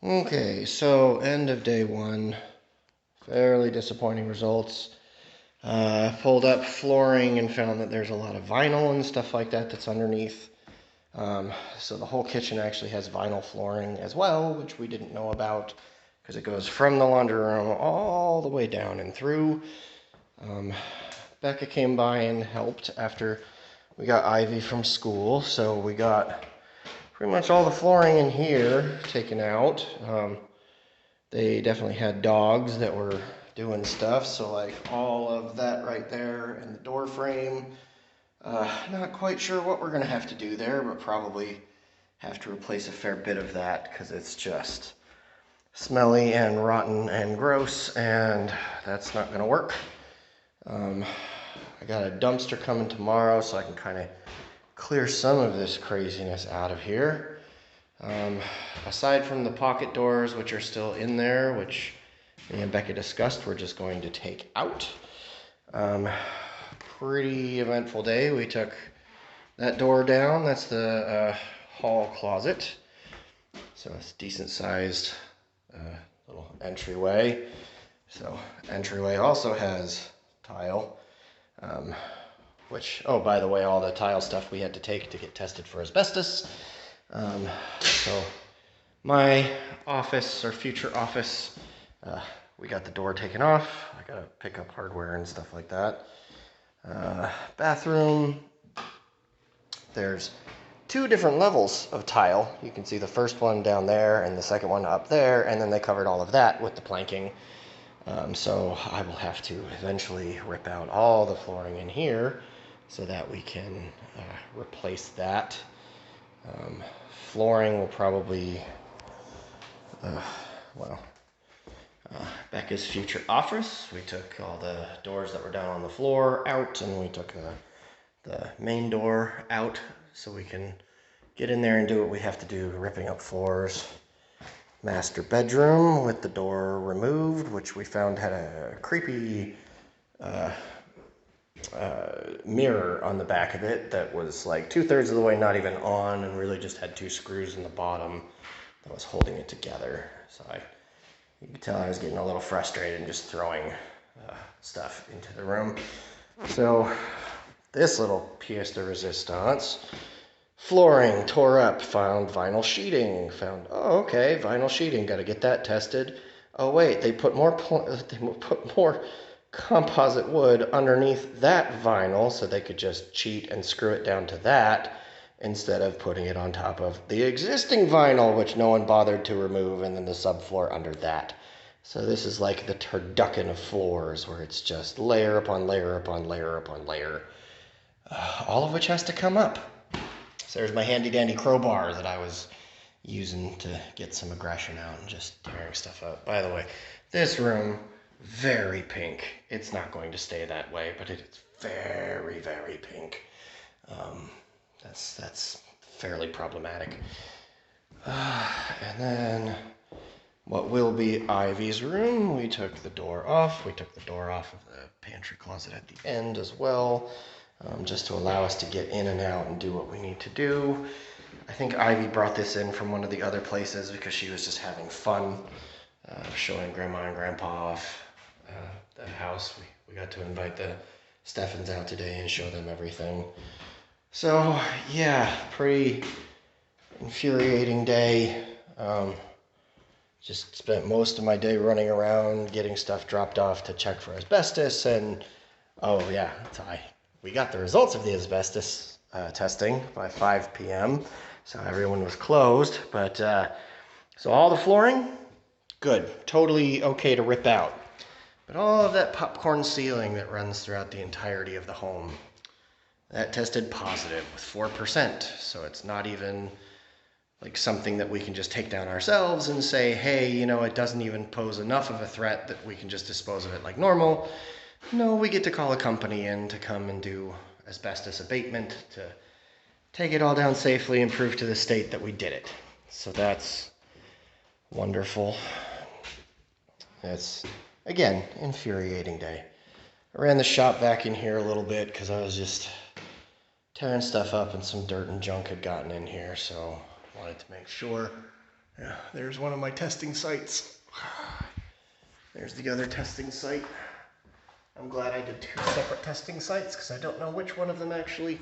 Okay, so end of day one. Fairly disappointing results. Pulled up flooring and found that there's a lot of vinyl and stuff like that that's underneath. So the whole kitchen actually has vinyl flooring as well, which we didn't know about because it goes from the laundry room all the way down and through. Becca came by and helped after we got Ivy from school, so we got pretty much all the flooring in here taken out. They definitely had dogs that were doing stuff, so like all of that right there and the door frame. Not quite sure what we're gonna have to do there, but probably have to replace a fair bit of that because it's just smelly and rotten and gross, and that's not gonna work. I got a dumpster coming tomorrow, so I can kind of clear some of this craziness out of here. Aside from the pocket doors, which are still in there, which me and Becca discussed, we're just going to take out. Pretty eventful day. We took that door down. That's the hall closet. So it's decent sized little entryway. So entryway also has tile. Which, oh, by the way, all the tile stuff we had to take to get tested for asbestos. So my office, or future office, we got the door taken off. I gotta pick up hardware and stuff like that. Bathroom, there's two different levels of tile. You can see the first one down there and the second one up there, and then they covered all of that with the planking. So I will have to eventually rip out all the flooring in here so that we can replace that. Flooring will probably, Becca's future office. We took all the doors that were down on the floor out, and we took the main door out so we can get in there and do what we have to do, ripping up floors. Master bedroom with the door removed, which we found had a creepy mirror on the back of it that was like 2/3 of the way not even on, and really just had two screws in the bottom that was holding it together. So you could tell I was getting a little frustrated and just throwing stuff into the room. So this little pièce de résistance. Flooring tore up, found vinyl sheeting, found, oh, okay, vinyl sheeting, got to get that tested. Oh, wait, they put more composite wood underneath that vinyl so they could just cheat and screw it down to that instead of putting it on top of the existing vinyl, which no one bothered to remove, and then the subfloor under that. So this is like the turducken of floors, where it's just layer upon layer upon layer upon layer, all of which has to come up. So there's my handy dandy crowbar that I was using to get some aggression out and just tearing stuff up. By the way, this room, very pink. It's not going to stay that way, but it's very, very pink. That's fairly problematic. And then what will be Ivy's room, we took the door off. We took the door off of the pantry closet at the end as well. Just to allow us to get in and out and do what we need to do. I think Ivy brought this in from one of the other places because she was just having fun showing Grandma and Grandpa off the house. We got to invite the Steffens out today and show them everything. So, yeah, pretty infuriating day. Just spent most of my day running around getting stuff dropped off to check for asbestos, and oh yeah, we got the results of the asbestos testing by 5 p.m., so everyone was closed. But so all the flooring, good, totally okay to rip out. But all of that popcorn ceiling that runs throughout the entirety of the home, that tested positive with 4%. So it's not even like something that we can just take down ourselves and say, hey, you know, it doesn't even pose enough of a threat that we can just dispose of it like normal. No, we get to call a company in to come and do asbestos abatement to take it all down safely and prove to the state that we did it. So that's wonderful. It's, again, infuriating day. I ran the shop vac in here a little bit because I was just tearing stuff up and some dirt and junk had gotten in here, so I wanted to make sure Yeah, there's one of my testing sites. There's the other testing site. I'm glad I did 2 separate testing sites because I don't know which one of them actually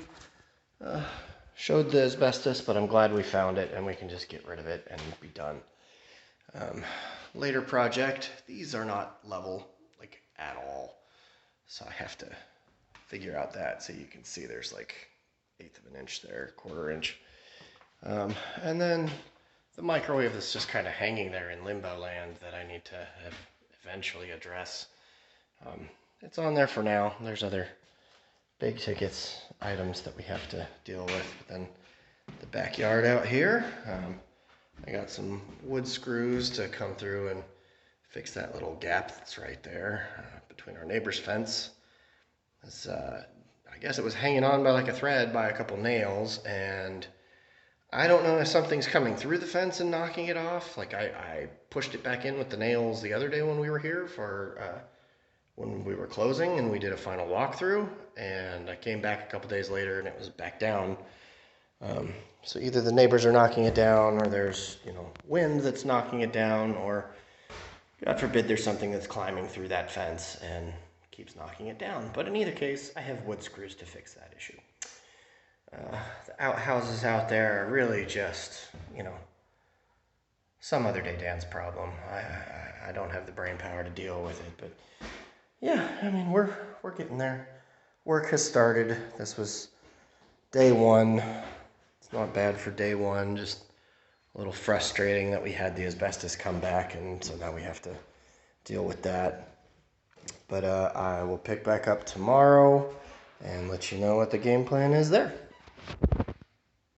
showed the asbestos, but I'm glad we found it and we can just get rid of it and be done. Later project, these are not level like at all, so I have to figure out that. So you can see there's like 1/8 of an inch there, 1/4 inch. And then the microwave is just kind of hanging there in limbo land that I need to eventually address. It's on there for now. There's other big tickets items that we have to deal with. But then the backyard out here, I got some wood screws to come through and fix that little gap that's right there between our neighbor's fence. I guess it was hanging on by like a thread by a couple nails, and I don't know if something's coming through the fence and knocking it off. Like I pushed it back in with the nails the other day when we were here for when we were closing and we did a final walkthrough, and I came back a couple days later and it was back down. So either the neighbors are knocking it down, or there's wind that's knocking it down, or God forbid there's something that's climbing through that fence and keeps knocking it down. But in either case, I have wood screws to fix that issue. The outhouses out there are really just, some other day Dan's problem. I don't have the brain power to deal with it, but yeah, I mean, we're getting there. Work has started. This was day 1. It's not bad for day 1, just a little frustrating that we had the asbestos come back, and so now we have to deal with that. But I will pick back up tomorrow and let you know what the game plan is there.